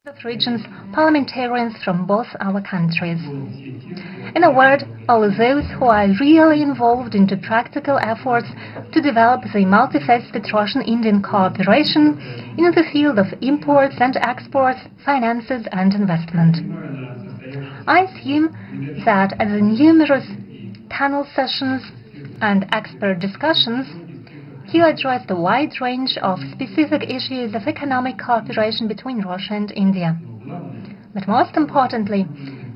of regions, parliamentarians from both our countries. In a word, all those who are really involved into practical efforts to develop the multifaceted Russian-Indian cooperation in the field of imports and exports, finances and investment. I assume that at the numerous panel sessions and expert discussions, you addressed a wide range of specific issues of economic cooperation between Russia and India. But most importantly,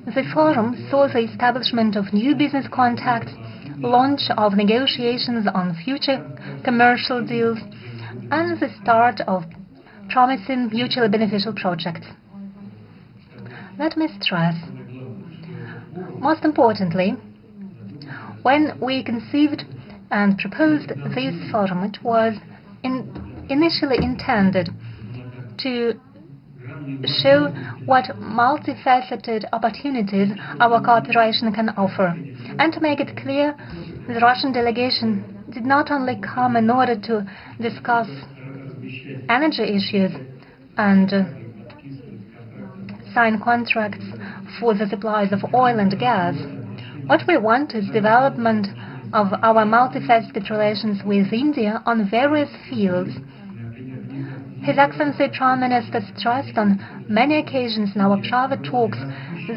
the forum saw the establishment of new business contacts, launch of negotiations on future commercial deals, and the start of promising mutually beneficial projects. Let me stress, most importantly, when we conceived and proposed this forum, it was initially intended to show what multifaceted opportunities our cooperation can offer, and to make it clear the Russian delegation did not only come in order to discuss energy issues and sign contracts for the supplies of oil and gas. What we want is development of our multifaceted relations with India on various fields. His Excellency Prime Minister stressed on many occasions in our private talks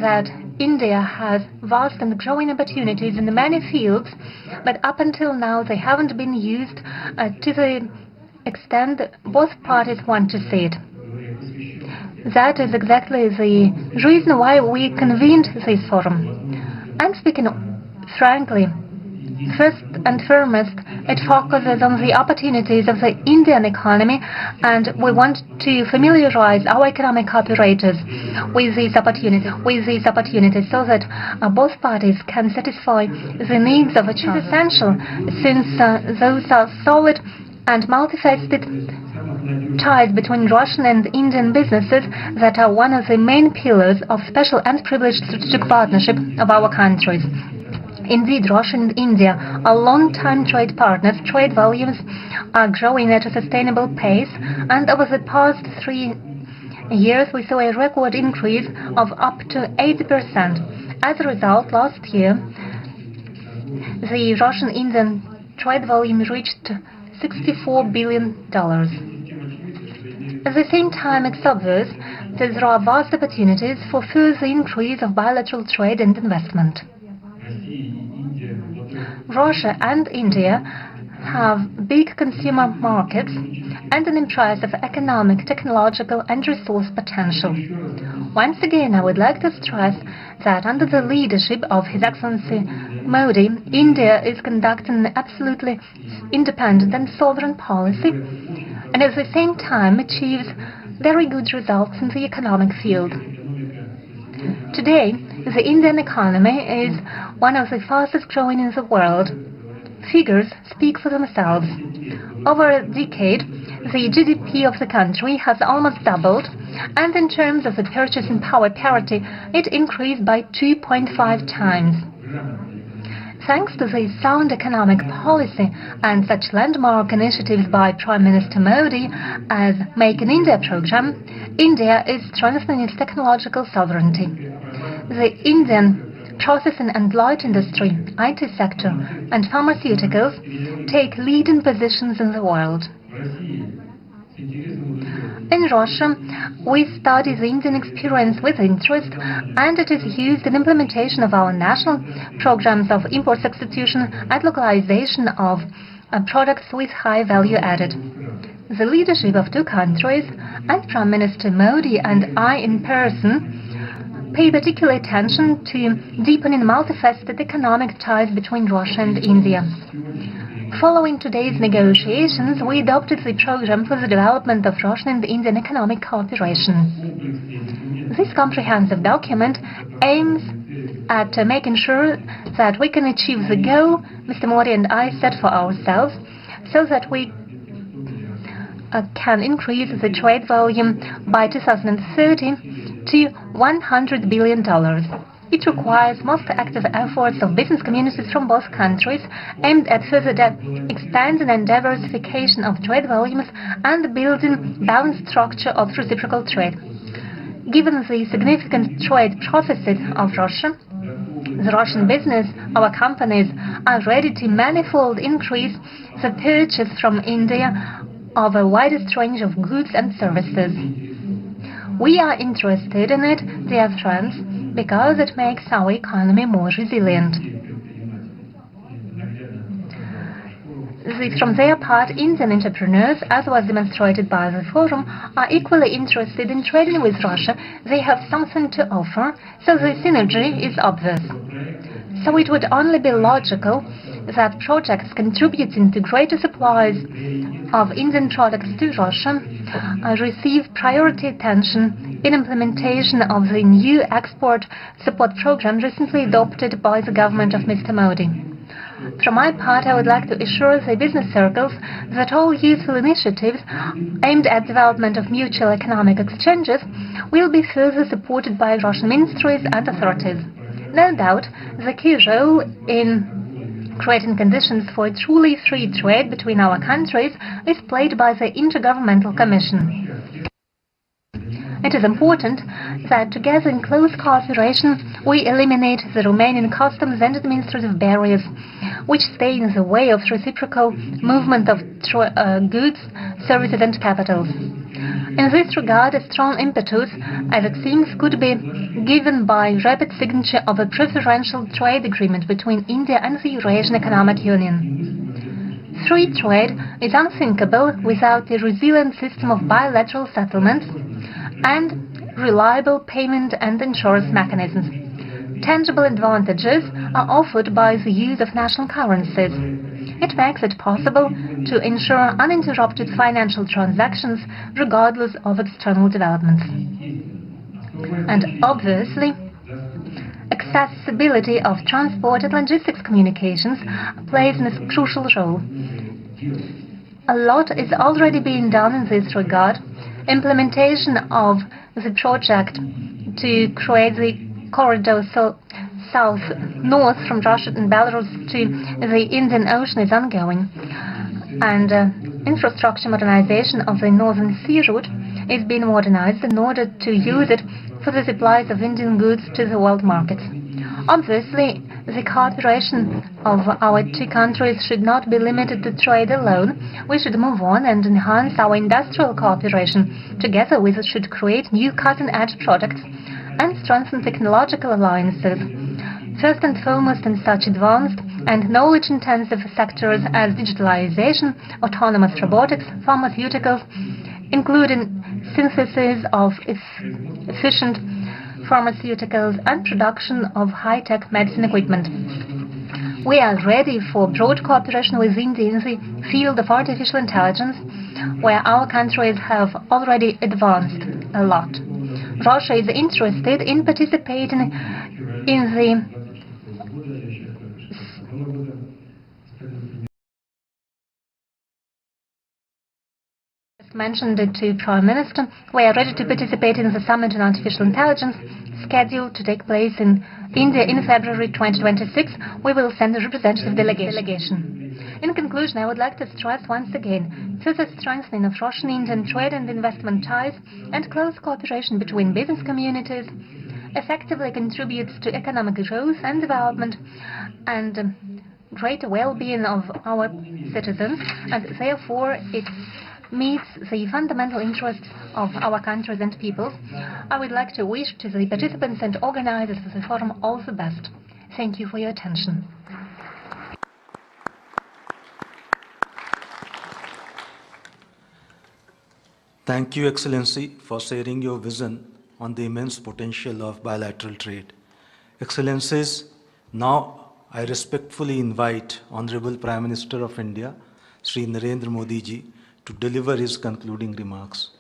that India has vast and growing opportunities in many fields, but up until now they haven't been used to the extent both parties want to see it. That is exactly the reason why we convened this forum. And speaking frankly, first and foremost, it focuses on the opportunities of the Indian economy, and we want to familiarize our economic operators with these opportunities so that both parties can satisfy the needs of each other. It is essential, since those are solid and multifaceted ties between Russian and Indian businesses that are one of the main pillars of special and privileged strategic partnership of our countries. Indeed, Russia and India are long-time trade partners. Trade volumes are growing at a sustainable pace, and over the past 3 years we saw a record increase of up to 80%. As a result, last year the Russian-Indian trade volume reached $64 billion. At the same time, it's obvious that there are vast opportunities for further increase of bilateral trade and investment. Russia and India have big consumer markets and an impressive economic, technological and resource potential. Once again, I would like to stress that under the leadership of His Excellency Modi, India is conducting an absolutely independent and sovereign policy, and at the same time achieves very good results in the economic field. Today, the Indian economy is one of the fastest growing in the world. Figures speak for themselves. Over a decade, the GDP of the country has almost doubled, and in terms of the purchasing power parity, it increased by 2.5 times. Thanks to the sound economic policy and such landmark initiatives by Prime Minister Modi as Make in India program, India is strengthening its technological sovereignty. The Indian processing and light industry, IT sector, and pharmaceuticals take leading positions in the world. In Russia, we study the Indian experience with interest, and it is used in implementation of our national programs of import substitution and localization of products with high value added. The leadership of two countries, and Prime Minister Modi and I in person, pay particular attention to deepening multifaceted economic ties between Russia and India. Following today's negotiations, we adopted the program for the development of Russian and Indian economic cooperation. This comprehensive document aims at making sure that we can achieve the goal Mr. Modi and I set for ourselves, so that we can increase the trade volume by 2030 to $100 billion. It requires most active efforts of business communities from both countries, aimed at further expanding and diversification of trade volumes and building balanced structure of reciprocal trade. Given the significant trade processes of Russia, the Russian business, our companies are ready to manifold increase the purchase from India of a widest range of goods and services. We are interested in it, dear friends, because it makes our economy more resilient. From their part, Indian entrepreneurs, as was demonstrated by the forum, are equally interested in trading with Russia. They have something to offer, so the synergy is obvious. So it would only be logical that projects contributing to greater supplies of Indian products to Russia receive priority attention in implementation of the new export support program recently adopted by the government of Mr. Modi. From my part, I would like to assure the business circles that all useful initiatives aimed at development of mutual economic exchanges will be further supported by Russian ministries and authorities. No doubt, the key role in creating conditions for a truly free trade between our countries is played by the Intergovernmental Commission. It is important that together in close cooperation we eliminate the Romanian customs and administrative barriers which stay in the way of reciprocal movement of goods, services and capitals. In this regard, a strong impetus, as it seems, could be given by rapid signature of a preferential trade agreement between India and the Eurasian Economic Union. Free trade is unthinkable without a resilient system of bilateral settlements and reliable payment and insurance mechanisms. Tangible advantages are offered by the use of national currencies. It makes it possible to ensure uninterrupted financial transactions regardless of external developments. And obviously, accessibility of transport and logistics communications plays a crucial role. A lot is already being done in this regard. Implementation of the project to create the corridor south-north from Russia and Belarus to the Indian Ocean is ongoing, and infrastructure modernization of the Northern Sea route is being modernized in order to use it for the supplies of Indian goods to the world markets. Obviously, the cooperation of our two countries should not be limited to trade alone. We should move on and enhance our industrial cooperation. Together we should create new cutting-edge products and strengthen technological alliances, first and foremost in such advanced and knowledge-intensive sectors as digitalization, autonomous robotics, pharmaceuticals, including synthesis of efficient pharmaceuticals and production of high-tech medicine equipment. We are ready for broad cooperation with India in the field of artificial intelligence, where our countries have already advanced a lot. Russia is interested in participating in the mentioned it to Prime Minister. We are ready to participate in the Summit on Artificial Intelligence scheduled to take place in India in February 2026. We will send a representative delegation. In conclusion, I would like to stress once again further strengthening of Russian-Indian trade and investment ties and close cooperation between business communities effectively contributes to economic growth and development and greater well-being of our citizens, and therefore it meets the fundamental interests of our countries and peoples. I would like to wish to the participants and organizers of the forum all the best. Thank you for your attention. Thank you, Excellency, for sharing your vision on the immense potential of bilateral trade. Excellencies, now I respectfully invite Honorable Prime Minister of India, Shri Narendra Modi ji, to deliver his concluding remarks.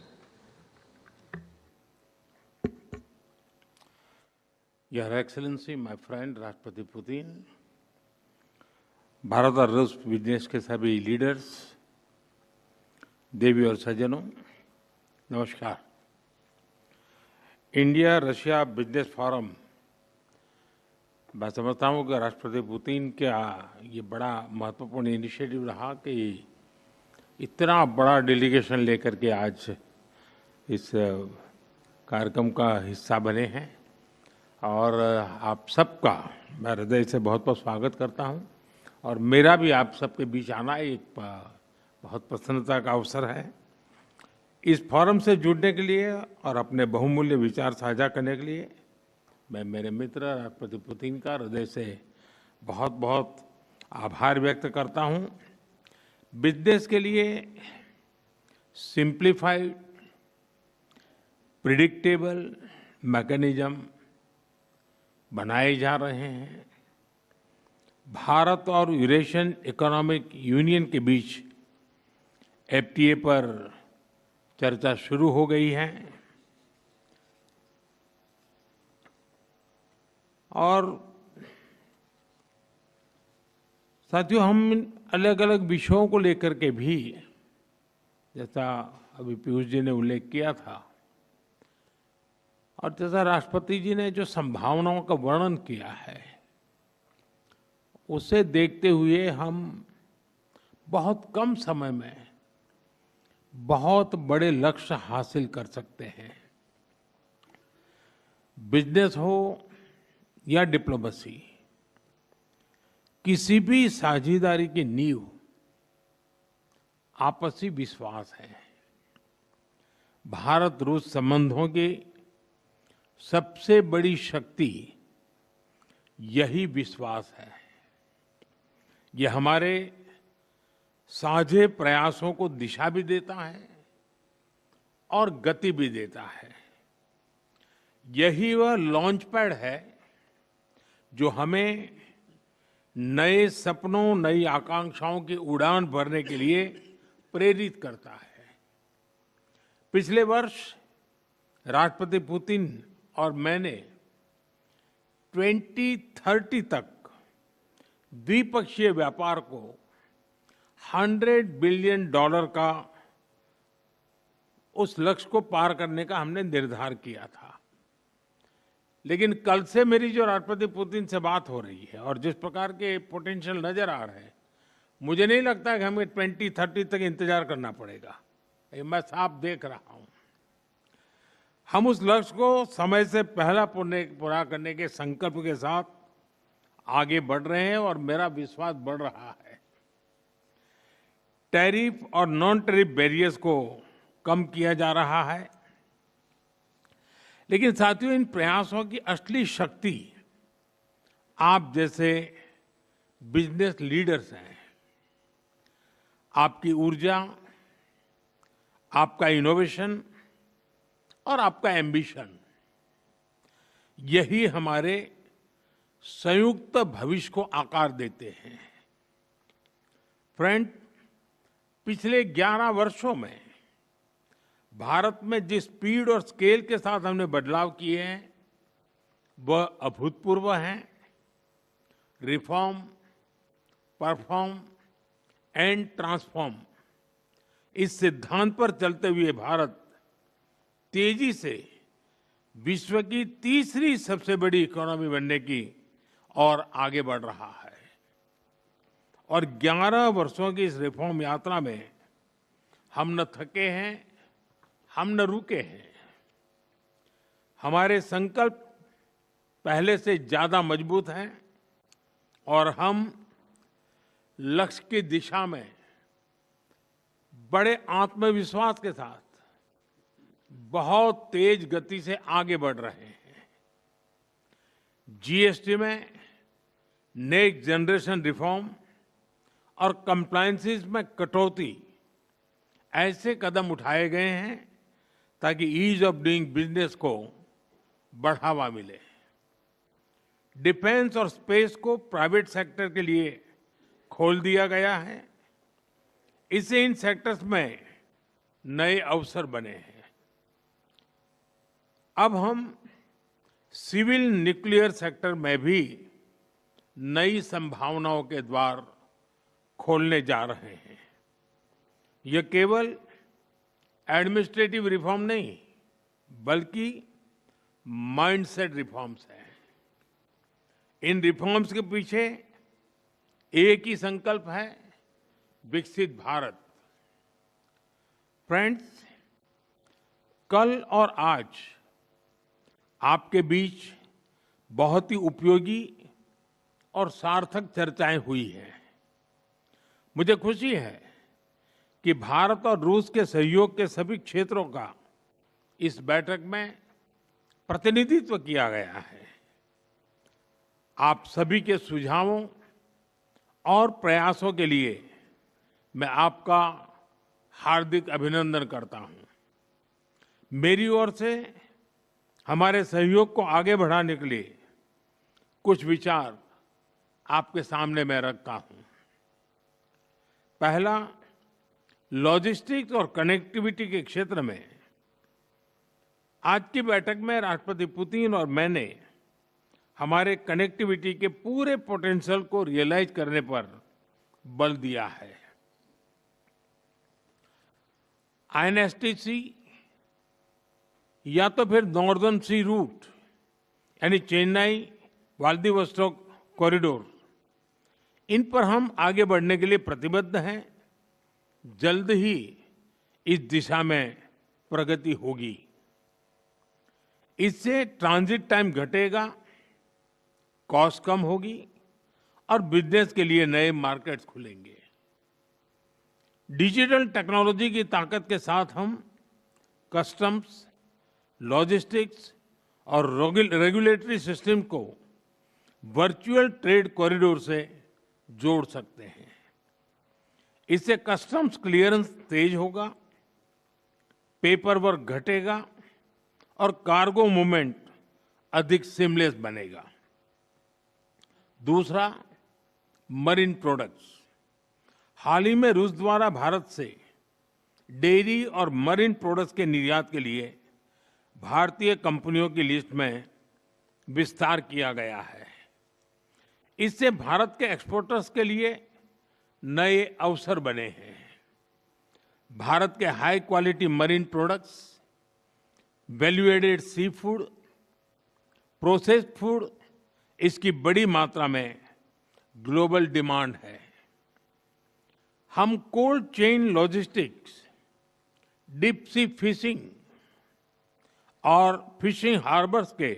Your Excellency, my friend राष्ट्रपति Putin, Bharat और रूस business के सभी leaders, देवी और सज्जनों, नमस्कार। India Russia business forum, मैं समझता हूँ कि राष्ट्रपति पुतिन का ये बड़ा महत्वपूर्ण इनिशिएटिव रहा कि इतना बड़ा डेलीगेशन लेकर के आज इस कार्यक्रम का हिस्सा बने हैं और आप सबका मैं हृदय से बहुत बहुत स्वागत करता हूं और मेरा भी आप सबके बीच आना एक बहुत प्रसन्नता का अवसर है। इस फोरम से जुड़ने के लिए और अपने बहुमूल्य विचार साझा करने के लिए मैं मेरे मित्र राष्ट्रपति पुतिन का हृदय से बहुत बहुत आभार व्यक्त करता हूं। बिजनेस के लिए सिंप्लीफाइड प्रिडिक्टेबल मैकेनिज्म बनाए जा रहे हैं। भारत और यूरेशियन इकोनॉमिक यूनियन के बीच एफटीए पर चर्चा शुरू हो गई है और साथियों हम अलग अलग विषयों को लेकर के भी, जैसा अभी पीयूष जी ने उल्लेख किया था और जैसा राष्ट्रपति जी ने जो संभावनाओं का वर्णन किया है, उसे देखते हुए हम बहुत कम समय में बहुत बड़े लक्ष्य हासिल कर सकते हैं। बिजनेस हो या डिप्लोमेसी, किसी भी साझेदारी की नींव आपसी विश्वास है। भारत रूस संबंधों की सबसे बड़ी शक्ति यही विश्वास है। यह हमारे साझे प्रयासों को दिशा भी देता है और गति भी देता है। यही वह लॉन्च पैड है जो हमें नए सपनों, नई आकांक्षाओं की उड़ान भरने के लिए प्रेरित करता है। पिछले वर्ष राष्ट्रपति पुतिन और मैंने 2030 तक द्विपक्षीय व्यापार को $100 बिलियन का उस लक्ष्य को पार करने का हमने निर्धार किया था। लेकिन कल से मेरी जो राष्ट्रपति पुतिन से बात हो रही है और जिस प्रकार के पोटेंशियल नजर आ रहे हैं, मुझे नहीं लगता कि हमें 2030 तक इंतजार करना पड़ेगा। ये मैं साफ देख रहा हूं। हम उस लक्ष्य को समय से पहला पूरा करने के संकल्प के साथ आगे बढ़ रहे हैं और मेरा विश्वास बढ़ रहा है। टैरिफ और नॉन टैरिफ बैरियर्स को कम किया जा रहा है, लेकिन साथियों इन प्रयासों की असली शक्ति आप जैसे बिजनेस लीडर्स हैं। आपकी ऊर्जा, आपका इनोवेशन और आपका एम्बिशन, यही हमारे संयुक्त भविष्य को आकार देते हैं। फ्रेंड, पिछले 11 वर्षों में भारत में जिस स्पीड और स्केल के साथ हमने बदलाव किए हैं, वह अभूतपूर्व हैं। रिफॉर्म, परफॉर्म एंड ट्रांसफॉर्म, इस सिद्धांत पर चलते हुए भारत तेजी से विश्व की तीसरी सबसे बड़ी इकोनॉमी बनने की और आगे बढ़ रहा है। और 11 वर्षों की इस रिफॉर्म यात्रा में हम न थके हैं, हम न रुके हैं। हमारे संकल्प पहले से ज्यादा मजबूत हैं और हम लक्ष्य की दिशा में बड़े आत्मविश्वास के साथ बहुत तेज गति से आगे बढ़ रहे हैं। जीएसटी में नेक्स्ट जनरेशन रिफॉर्म और कंप्लायंसेस में कटौती, ऐसे कदम उठाए गए हैं ताकि ईज ऑफ डूइंग बिजनेस को बढ़ावा मिले। डिफेंस और स्पेस को प्राइवेट सेक्टर के लिए खोल दिया गया है। इससे इन सेक्टर्स में नए अवसर बने हैं। अब हम सिविल न्यूक्लियर सेक्टर में भी नई संभावनाओं के द्वार खोलने जा रहे हैं। यह केवल एडमिनिस्ट्रेटिव रिफॉर्म नहीं, बल्कि माइंडसेट रिफॉर्म्स हैं। इन रिफॉर्म्स के पीछे एक ही संकल्प है, विकसित भारत। फ्रेंड्स, कल और आज आपके बीच बहुत ही उपयोगी और सार्थक चर्चाएं हुई हैं। मुझे खुशी है कि भारत और रूस के सहयोग के सभी क्षेत्रों का इस बैठक में प्रतिनिधित्व किया गया है। आप सभी के सुझावों और प्रयासों के लिए मैं आपका हार्दिक अभिनंदन करता हूं। मेरी ओर से हमारे सहयोग को आगे बढ़ाने के लिए कुछ विचार आपके सामने मैं रखता हूं। पहला, लॉजिस्टिक्स और कनेक्टिविटी के क्षेत्र में आज की बैठक में राष्ट्रपति पुतिन और मैंने हमारे कनेक्टिविटी के पूरे पोटेंशियल को रियलाइज करने पर बल दिया है। आईएनएसटीसी या तो फिर नॉर्दर्न सी रूट यानी चेन्नई व्लादिवोस्टोक कॉरिडोर, इन पर हम आगे बढ़ने के लिए प्रतिबद्ध हैं। जल्द ही इस दिशा में प्रगति होगी। इससे ट्रांजिट टाइम घटेगा, कॉस्ट कम होगी और बिजनेस के लिए नए मार्केट्स खुलेंगे। डिजिटल टेक्नोलॉजी की ताकत के साथ हम कस्टम्स, लॉजिस्टिक्स और रेगुलेटरी सिस्टम को वर्चुअल ट्रेड कॉरिडोर से जोड़ सकते हैं। इससे कस्टम्स क्लियरेंस तेज होगा, पेपर वर्क घटेगा और कार्गो मूवमेंट अधिक सीमलेस बनेगा। दूसरा, मरीन प्रोडक्ट्स। हाल ही में रूस द्वारा भारत से डेयरी और मरीन प्रोडक्ट्स के निर्यात के लिए भारतीय कंपनियों की लिस्ट में विस्तार किया गया है। इससे भारत के एक्सपोर्टर्स के लिए नए अवसर बने हैं। भारत के high quality marine products, value added sea food, processed food, इसकी बड़ी मात्रा में ग्लोबल डिमांड है। हम cold chain logistics, deep sea fishing और फिशिंग हार्बर्स के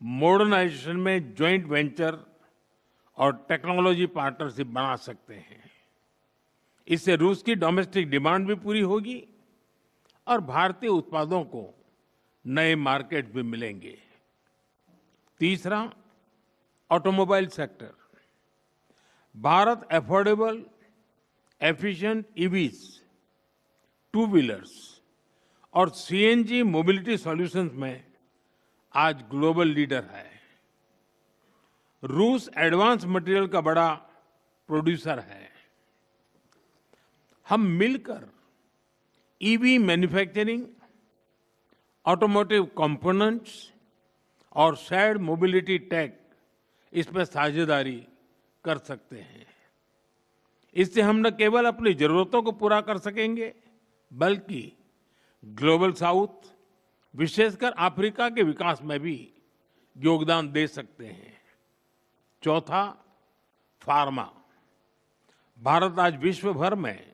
मॉडर्नाइजेशन में जॉइंट वेंचर और टेक्नोलॉजी पार्टनरशिप बना सकते हैं। इससे रूस की डोमेस्टिक डिमांड भी पूरी होगी और भारतीय उत्पादों को नए मार्केट भी मिलेंगे। तीसरा, automobile sector. Bharat affordable, efficient EVs, two wheelers और सीएनजी मोबिलिटी सॉल्यूशंस में आज ग्लोबल लीडर है। रूस एडवांस मटेरियल का बड़ा प्रोड्यूसर है। हम मिलकर ईवी मैन्युफैक्चरिंग, ऑटोमोटिव कंपोनेंट्स और शेयर्ड मोबिलिटी टेक, इसमें साझेदारी कर सकते हैं। इससे हम न केवल अपनी जरूरतों को पूरा कर सकेंगे, बल्कि ग्लोबल साउथ, विशेषकर अफ्रीका के विकास में भी योगदान दे सकते हैं। चौथा, फार्मा। भारत आज विश्व भर में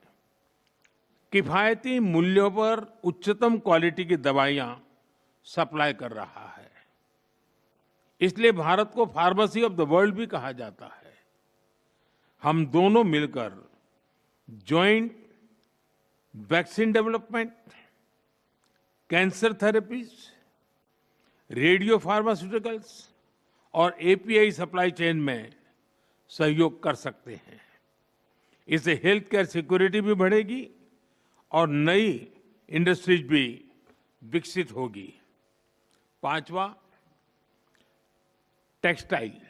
किफायती मूल्यों पर उच्चतम क्वालिटी की दवाइयां सप्लाई कर रहा है। इसलिए भारत को फार्मेसी ऑफ द वर्ल्ड भी कहा जाता है। हम दोनों मिलकर joint vaccine development, cancer therapies, radio pharmaceuticals और एपीआई सप्लाई चेन में सहयोग कर सकते हैं। इससे हेल्थ केयर सिक्योरिटी भी बढ़ेगी और नई इंडस्ट्रीज भी विकसित होगी। पांचवा, टेक्सटाइल।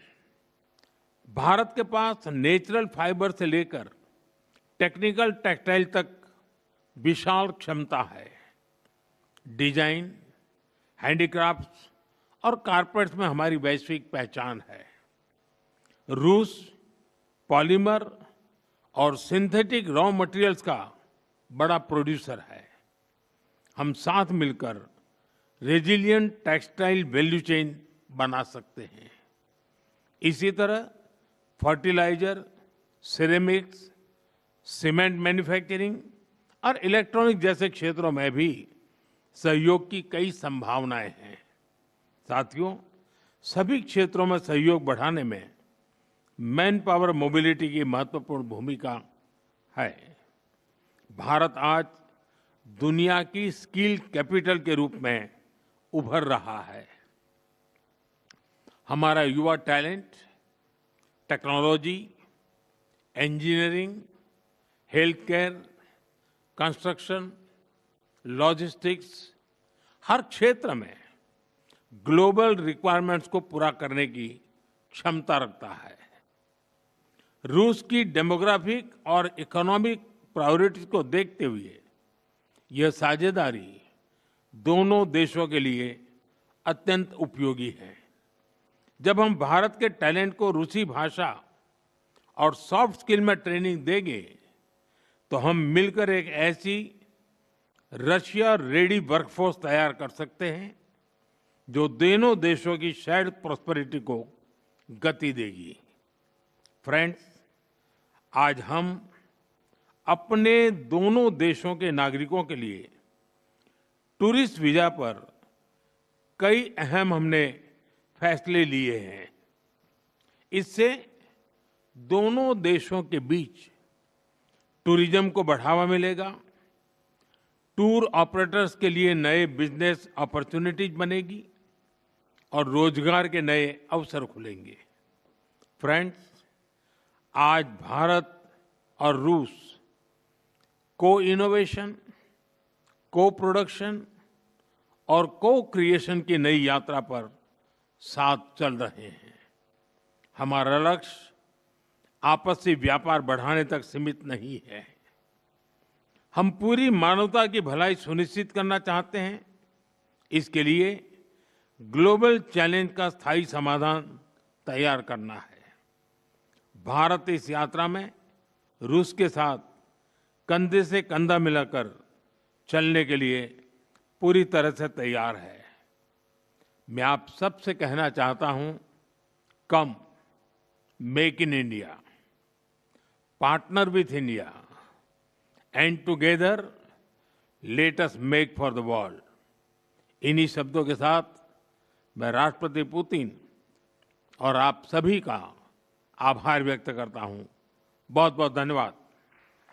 भारत के पास नेचुरल फाइबर से लेकर टेक्निकल टेक्सटाइल तक विशाल क्षमता है। डिजाइन, हैंडीक्राफ्ट्स और कारपेट्स में हमारी वैश्विक पहचान है। रूस पॉलीमर और सिंथेटिक रॉ मटेरियल्स का बड़ा प्रोड्यूसर है। हम साथ मिलकर रेजिलिएंट टेक्सटाइल वैल्यू चेन बना सकते हैं। इसी तरह फर्टिलाइजर, सिरेमिक्स, सीमेंट मैन्युफैक्चरिंग और इलेक्ट्रॉनिक जैसे क्षेत्रों में भी सहयोग की कई संभावनाएं हैं। साथियों, सभी क्षेत्रों में सहयोग बढ़ाने में मैन पावर मोबिलिटी की महत्वपूर्ण भूमिका है। भारत आज दुनिया की स्किल कैपिटल के रूप में उभर रहा है। हमारा युवा talent technology, engineering, health care, construction, logistics, हर क्षेत्र में ग्लोबल रिक्वायरमेंट्स को पूरा करने की क्षमता रखता है। रूस की डेमोग्राफिक और इकोनॉमिक प्रायोरिटीज को देखते हुए यह साझेदारी दोनों देशों के लिए अत्यंत उपयोगी है। जब हम भारत के टैलेंट को रूसी भाषा और सॉफ्ट स्किल में ट्रेनिंग देंगे तो हम मिलकर एक ऐसी रशिया रेडी वर्कफोर्स तैयार कर सकते हैं जो दोनों देशों की शेयर्ड प्रॉस्पेरिटी को गति देगी। फ्रेंड्स, आज हम अपने दोनों देशों के नागरिकों के लिए टूरिस्ट वीजा पर कई अहम हमने फैसले लिए हैं। इससे दोनों देशों के बीच टूरिज्म को बढ़ावा मिलेगा, टूर ऑपरेटर्स के लिए नए बिजनेस अपॉर्चुनिटीज बनेगी और रोजगार के नए अवसर खुलेंगे। फ्रेंड्स, आज भारत और रूस को इनोवेशन, को प्रोडक्शन और को क्रिएशन की नई यात्रा पर साथ चल रहे हैं। हमारा लक्ष्य आपसी व्यापार बढ़ाने तक सीमित नहीं है। हम पूरी मानवता की भलाई सुनिश्चित करना चाहते हैं। इसके लिए ग्लोबल चैलेंज का स्थायी समाधान तैयार करना है। भारत इस यात्रा में रूस के साथ कंधे से कंधा मिलाकर चलने के लिए पूरी तरह से तैयार है। मैं आप सबसे कहना चाहता हूं, कम make in India, partner with India and together let us make for the world. इन्हीं शब्दों के साथ मैं राष्ट्रपति पुतिन और आप सभी का आभार व्यक्त करता हूं। बहुत बहुत धन्यवाद।